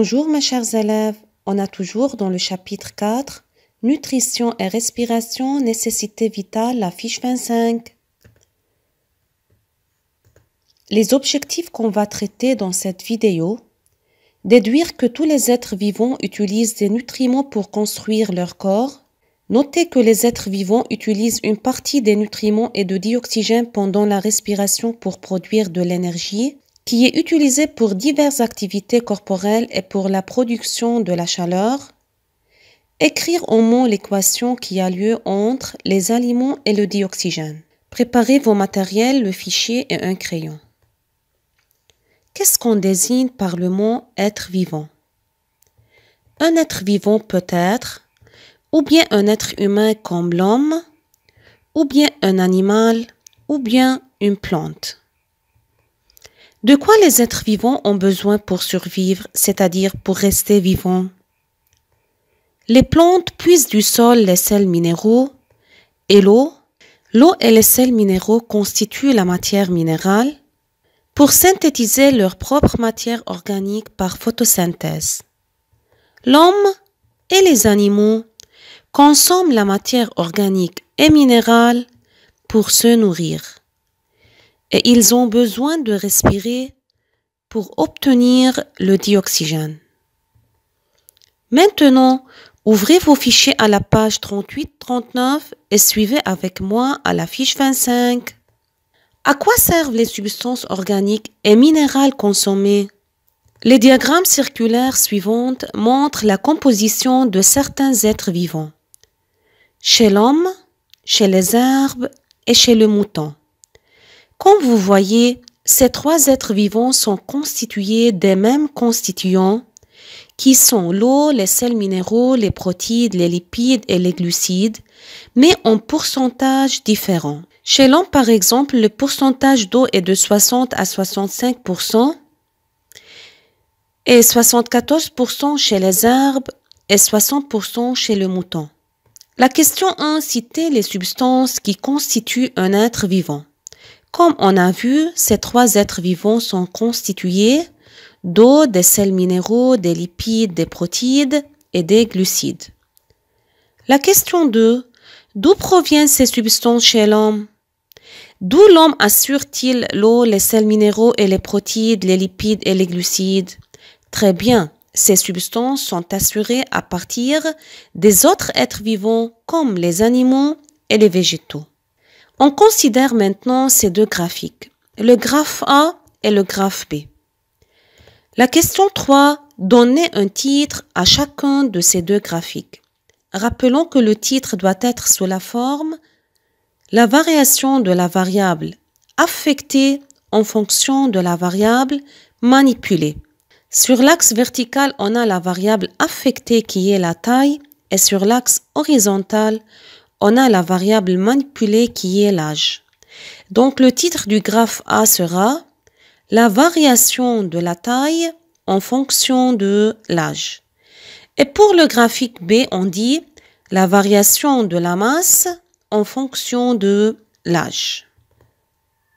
Bonjour mes chers élèves, on a toujours dans le chapitre 4, Nutrition et respiration, nécessité vitale, la fiche 25. Les objectifs qu'on va traiter dans cette vidéo, déduire que tous les êtres vivants utilisent des nutriments pour construire leur corps, noter que les êtres vivants utilisent une partie des nutriments et de dioxygène pendant la respiration pour produire de l'énergie, qui est utilisée pour diverses activités corporelles et pour la production de la chaleur. Écrire en mots l'équation qui a lieu entre les aliments et le dioxygène. Préparez vos matériels, le fichier et un crayon. Qu'est-ce qu'on désigne par le mot être vivant? Un être vivant peut être ou bien un être humain comme l'homme, ou bien un animal, ou bien une plante. De quoi les êtres vivants ont besoin pour survivre, c'est-à-dire pour rester vivants? Les plantes puisent du sol les sels minéraux et l'eau. L'eau et les sels minéraux constituent la matière minérale pour synthétiser leur propre matière organique par photosynthèse. L'homme et les animaux consomment la matière organique et minérale pour se nourrir. Et ils ont besoin de respirer pour obtenir le dioxygène. Maintenant, ouvrez vos fichiers à la page 38-39 et suivez avec moi à la fiche 25. À quoi servent les substances organiques et minérales consommées? Les diagrammes circulaires suivants montrent la composition de certains êtres vivants. Chez l'homme, chez les herbes et chez le mouton. Comme vous voyez, ces trois êtres vivants sont constitués des mêmes constituants qui sont l'eau, les sels minéraux, les protéines, les lipides et les glucides, mais en pourcentage différents. Chez l'homme, par exemple, le pourcentage d'eau est de 60 à 65% et 74% chez les herbes et 60% chez le mouton. La question 1, citez les substances qui constituent un être vivant. Comme on a vu, ces trois êtres vivants sont constitués d'eau, des sels minéraux, des lipides, des protéines et des glucides. La question 2. D'où proviennent ces substances chez l'homme? D'où l'homme assure-t-il l'eau, les sels minéraux et les protéines, les lipides et les glucides? Très bien, ces substances sont assurées à partir des autres êtres vivants comme les animaux et les végétaux. On considère maintenant ces deux graphiques, le graphe A et le graphe B. La question 3, donnez un titre à chacun de ces deux graphiques. Rappelons que le titre doit être sous la forme la variation de la variable affectée en fonction de la variable manipulée. Sur l'axe vertical, on a la variable affectée qui est la taille et sur l'axe horizontal, on a la variable manipulée qui est l'âge. Donc, le titre du graphe A sera la variation de la taille en fonction de l'âge. Et pour le graphique B, on dit la variation de la masse en fonction de l'âge.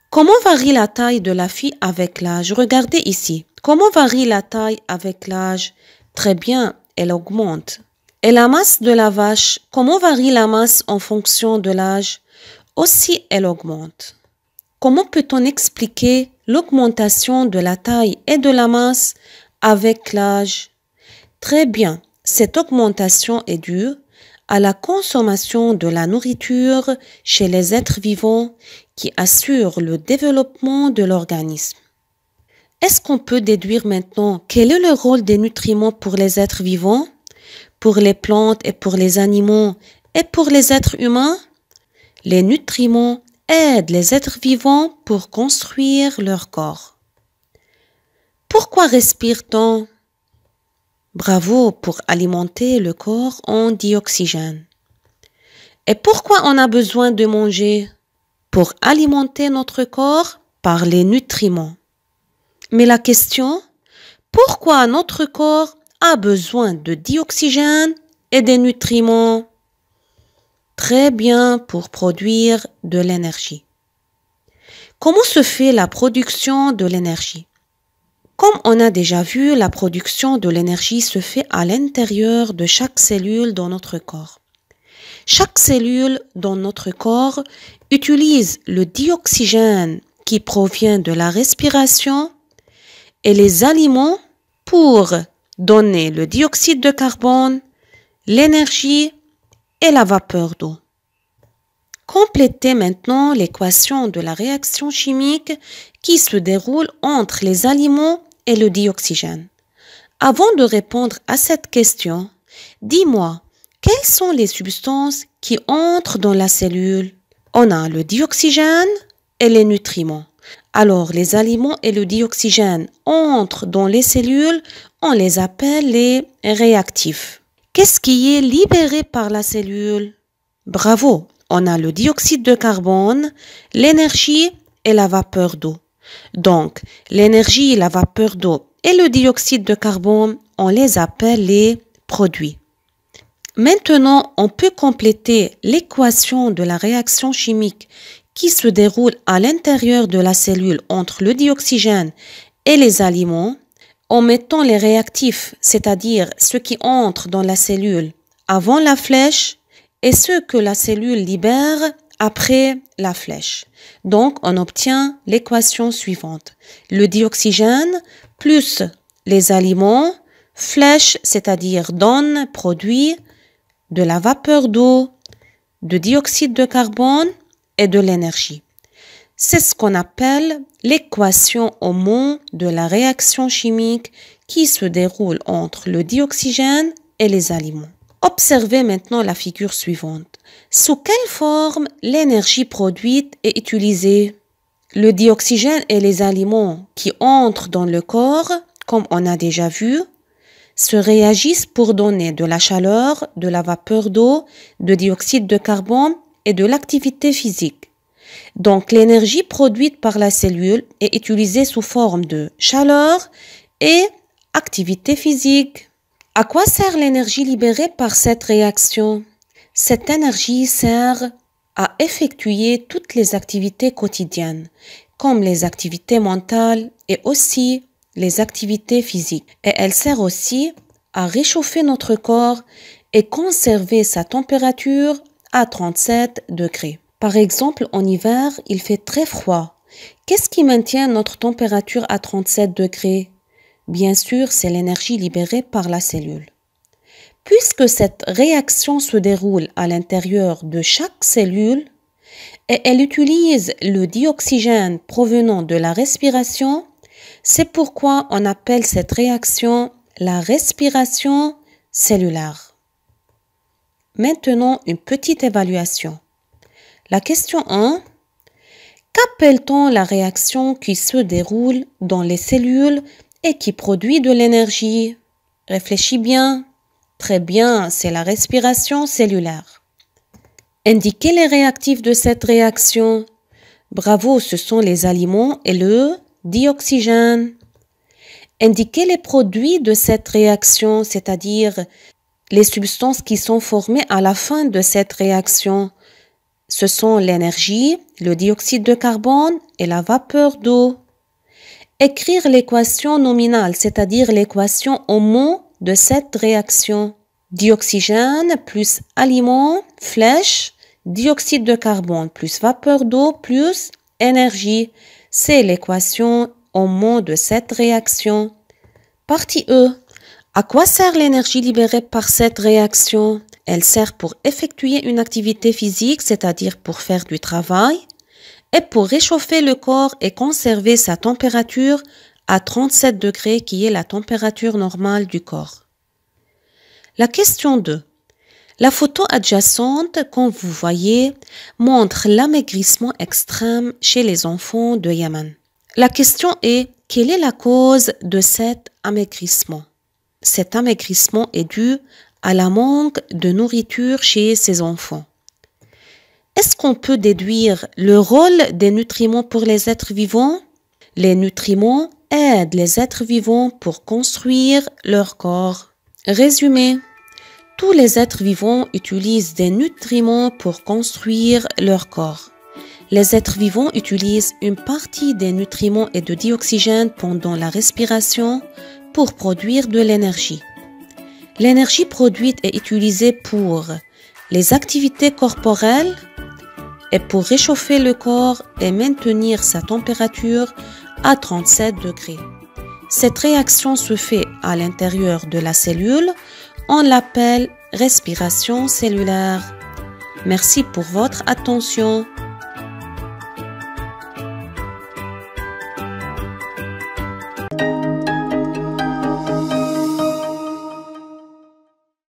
Comment varie la taille de la fille avec l'âge? Regardez ici. Comment varie la taille avec l'âge? Très bien, elle augmente. Et la masse de la vache, comment varie la masse en fonction de l'âge? Aussi, elle augmente. Comment peut-on expliquer l'augmentation de la taille et de la masse avec l'âge? Très bien, cette augmentation est due à la consommation de la nourriture chez les êtres vivants qui assure le développement de l'organisme. Est-ce qu'on peut déduire maintenant quel est le rôle des nutriments pour les êtres vivants? Pour les plantes et pour les animaux et pour les êtres humains? Les nutriments aident les êtres vivants pour construire leur corps. Pourquoi respire-t-on? Bravo, pour alimenter le corps en dioxygène. Et pourquoi on a besoin de manger? Pour alimenter notre corps par les nutriments. Mais la question, pourquoi notre corps a besoin de dioxygène et des nutriments? Très bien, pour produire de l'énergie. Comment se fait la production de l'énergie? Comme on a déjà vu, la production de l'énergie se fait à l'intérieur de chaque cellule dans notre corps. Chaque cellule dans notre corps utilise le dioxygène qui provient de la respiration et les aliments pour donner le dioxyde de carbone, l'énergie et la vapeur d'eau. Complétez maintenant l'équation de la réaction chimique qui se déroule entre les aliments et le dioxygène. Avant de répondre à cette question, dis-moi, quelles sont les substances qui entrent dans la cellule? On a le dioxygène et les nutriments. Alors, les aliments et le dioxygène entrent dans les cellules, on les appelle les réactifs. Qu'est-ce qui est libéré par la cellule? Bravo! On a le dioxyde de carbone, l'énergie et la vapeur d'eau. Donc, l'énergie, la vapeur d'eau et le dioxyde de carbone, on les appelle les produits. Maintenant, on peut compléter l'équation de la réaction chimique qui se déroule à l'intérieur de la cellule entre le dioxygène et les aliments en mettant les réactifs, c'est-à-dire ceux qui entrent dans la cellule avant la flèche et ceux que la cellule libère après la flèche. Donc, on obtient l'équation suivante. Le dioxygène plus les aliments, flèche, c'est-à-dire donne, produit de la vapeur d'eau, de dioxyde de carbone et de l'énergie. C'est ce qu'on appelle l'équation au mot de la réaction chimique qui se déroule entre le dioxygène et les aliments. Observez maintenant la figure suivante. Sous quelle forme l'énergie produite est utilisée? Le dioxygène et les aliments qui entrent dans le corps, comme on a déjà vu, se réagissent pour donner de la chaleur, de la vapeur d'eau, de dioxyde de carbone et de l'activité physique. Donc, l'énergie produite par la cellule est utilisée sous forme de chaleur et activité physique. À quoi sert l'énergie libérée par cette réaction? Cette énergie sert à effectuer toutes les activités quotidiennes, comme les activités mentales et aussi les activités physiques. Et elle sert aussi à réchauffer notre corps et conserver sa température à 37 degrés. Par exemple, en hiver, il fait très froid. Qu'est-ce qui maintient notre température à 37 degrés? Bien sûr, c'est l'énergie libérée par la cellule. Puisque cette réaction se déroule à l'intérieur de chaque cellule et elle utilise le dioxygène provenant de la respiration, c'est pourquoi on appelle cette réaction la respiration cellulaire. Maintenant, une petite évaluation. La question 1. Qu'appelle-t-on la réaction qui se déroule dans les cellules et qui produit de l'énergie? Réfléchis bien. Très bien, c'est la respiration cellulaire. Indiquez les réactifs de cette réaction. Bravo, ce sont les aliments et le dioxygène. Indiquez les produits de cette réaction, c'est-à-dire les substances qui sont formées à la fin de cette réaction. Ce sont l'énergie, le dioxyde de carbone et la vapeur d'eau. Écrire l'équation nominale, c'est-à-dire l'équation au mot de cette réaction. Dioxygène plus aliments, flèche, dioxyde de carbone plus vapeur d'eau plus énergie. C'est l'équation au mot de cette réaction. Partie E. À quoi sert l'énergie libérée par cette réaction? Elle sert pour effectuer une activité physique, c'est-à-dire pour faire du travail, et pour réchauffer le corps et conserver sa température à 37 degrés qui est la température normale du corps. La question 2. La photo adjacente, comme vous voyez, montre l'amaigrissement extrême chez les enfants de Yémen. La question est, quelle est la cause de cet amaigrissement? Cet amaigrissement est dû à la manque de nourriture chez ces enfants. Est-ce qu'on peut déduire le rôle des nutriments pour les êtres vivants? Les nutriments aident les êtres vivants pour construire leur corps. Résumé. Tous les êtres vivants utilisent des nutriments pour construire leur corps. Les êtres vivants utilisent une partie des nutriments et de dioxygène pendant la respiration pour produire de l'énergie. L'énergie produite est utilisée pour les activités corporelles et pour réchauffer le corps et maintenir sa température à 37 degrés. Cette réaction se fait à l'intérieur de la cellule. On l'appelle respiration cellulaire. Merci pour votre attention.